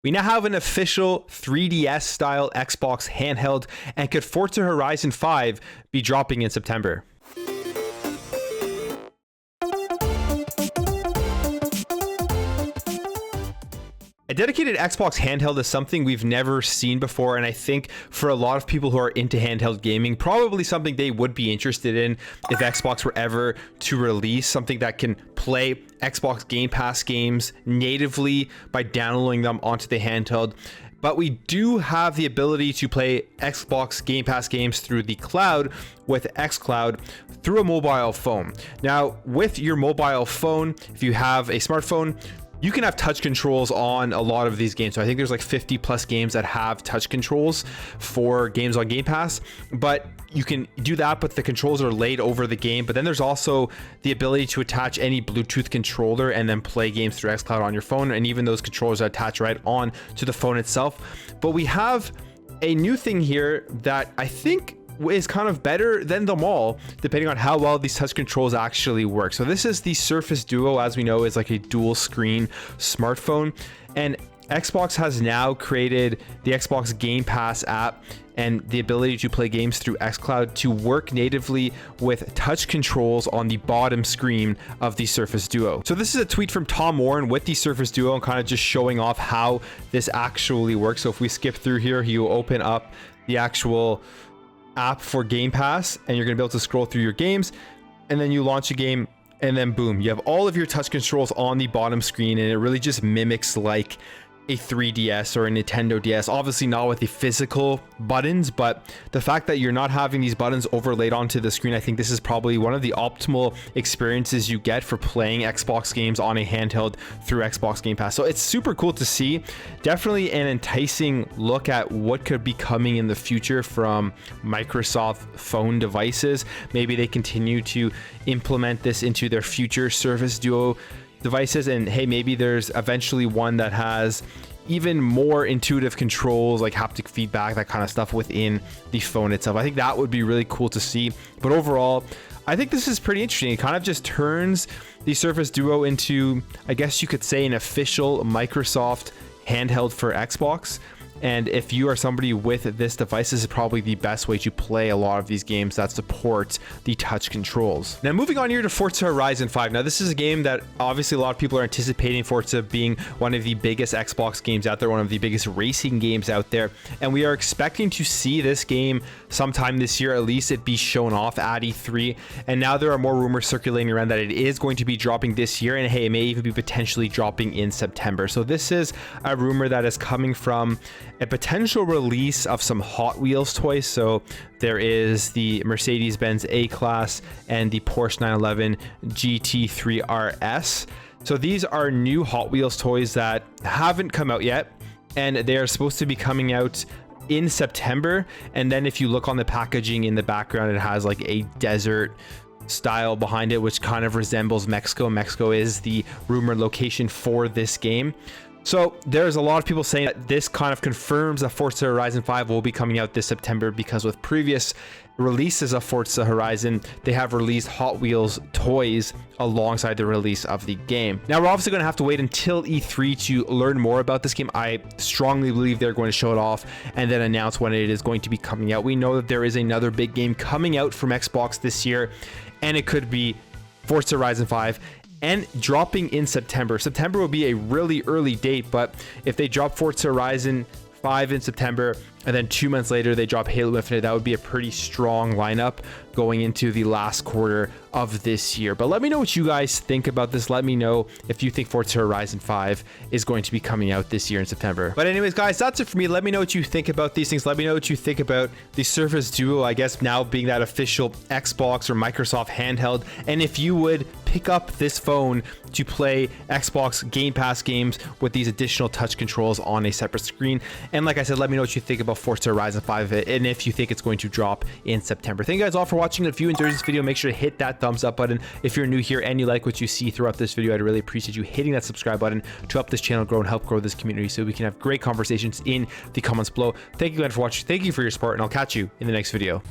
We now have an official 3DS style Xbox handheld, and could Forza Horizon 5 be dropping in September? A dedicated Xbox handheld is something we've never seen before, and I think for a lot of people who are into handheld gaming, probably something they would be interested in if Xbox were ever to release something that can play Xbox Game Pass games natively by downloading them onto the handheld. But we do have the ability to play Xbox Game Pass games through the cloud with xCloud through a mobile phone. Now, with your mobile phone, if you have a smartphone, you can have touch controls on a lot of these games. So I think there's like 50 plus games that have touch controls for games on Game Pass, but you can do that, but the controls are laid over the game. But then there's also the ability to attach any Bluetooth controller and then play games through xCloud on your phone. And even those controllers are attached right on to the phone itself. But we have a new thing here that I think is kind of better than them all, depending on how well these touch controls actually work. So this is the Surface Duo, as we know, is like a dual screen smartphone, and Xbox has now created the Xbox Game Pass app and the ability to play games through xCloud to work natively with touch controls on the bottom screen of the Surface Duo. So this is a tweet from Tom Warren with the Surface Duo and kind of just showing off how this actually works. So if we skip through here, you open up the actual app for Game Pass and you're gonna be able to scroll through your games, and then you launch a game, and then boom, you have all of your touch controls on the bottom screen, and it really just mimics like a 3DS or a Nintendo DS. Obviously not with the physical buttons, but the fact that you're not having these buttons overlaid onto the screen, I think this is probably one of the optimal experiences you get for playing Xbox games on a handheld through Xbox Game Pass. So it's super cool to see. Definitely an enticing look at what could be coming in the future from Microsoft phone devices. Maybe they continue to implement this into their future Surface Duo devices, and hey, maybe there's eventually one that has even more intuitive controls like haptic feedback, that kind of stuff within the phone itself. I think that would be really cool to see. But overall, I think this is pretty interesting. It kind of just turns the Surface Duo into, I guess you could say, an official Microsoft handheld for Xbox. And if you are somebody with this device, this is probably the best way to play a lot of these games that support the touch controls. Now, moving on here to Forza Horizon 5. Now, this is a game that obviously a lot of people are anticipating Forza being one of the biggest Xbox games out there, one of the biggest racing games out there. And we are expecting to see this game sometime this year, at least it be shown off at E3. And now there are more rumors circulating around that it is going to be dropping this year. And hey, it may even be potentially dropping in September. So this is a rumor that is coming from a potential release of some Hot Wheels toys. So there is the Mercedes-Benz A-Class and the Porsche 911 GT3 RS. So these are new Hot Wheels toys that haven't come out yet, and they are supposed to be coming out in September. And then if you look on the packaging in the background, it has like a desert style behind it, which kind of resembles Mexico. Mexico is the rumored location for this game. So there's a lot of people saying that this kind of confirms that Forza Horizon 5 will be coming out this September, because with previous releases of Forza Horizon, they have released Hot Wheels toys alongside the release of the game. Now, we're obviously going to have to wait until E3 to learn more about this game. I strongly believe they're going to show it off and then announce when it is going to be coming out. We know that there is another big game coming out from Xbox this year, and it could be Forza Horizon 5. And dropping in September. September will be a really early date, but if they drop Forza Horizon 5 in September and then 2 months later they drop Halo Infinite, that would be a pretty strong lineup going into the last quarter of this year. But let me know what you guys think about this. Let me know if you think Forza Horizon 5 is going to be coming out this year in September. But anyways, guys, that's it for me. Let me know what you think about these things. Let me know what you think about the Surface Duo, I guess now being that official Xbox or Microsoft handheld, and if you would pick up this phone to play Xbox Game Pass games with these additional touch controls on a separate screen. And like I said, let me know what you think about Forza Horizon 5 and if you think it's going to drop in September. Thank you guys all for watching. If you enjoyed this video, make sure to hit that thumbs up button. If you're new here and you like what you see throughout this video, I'd really appreciate you hitting that subscribe button to help this channel grow and help grow this community so we can have great conversations in the comments below. Thank you guys for watching. Thank you for your support, and I'll catch you in the next video.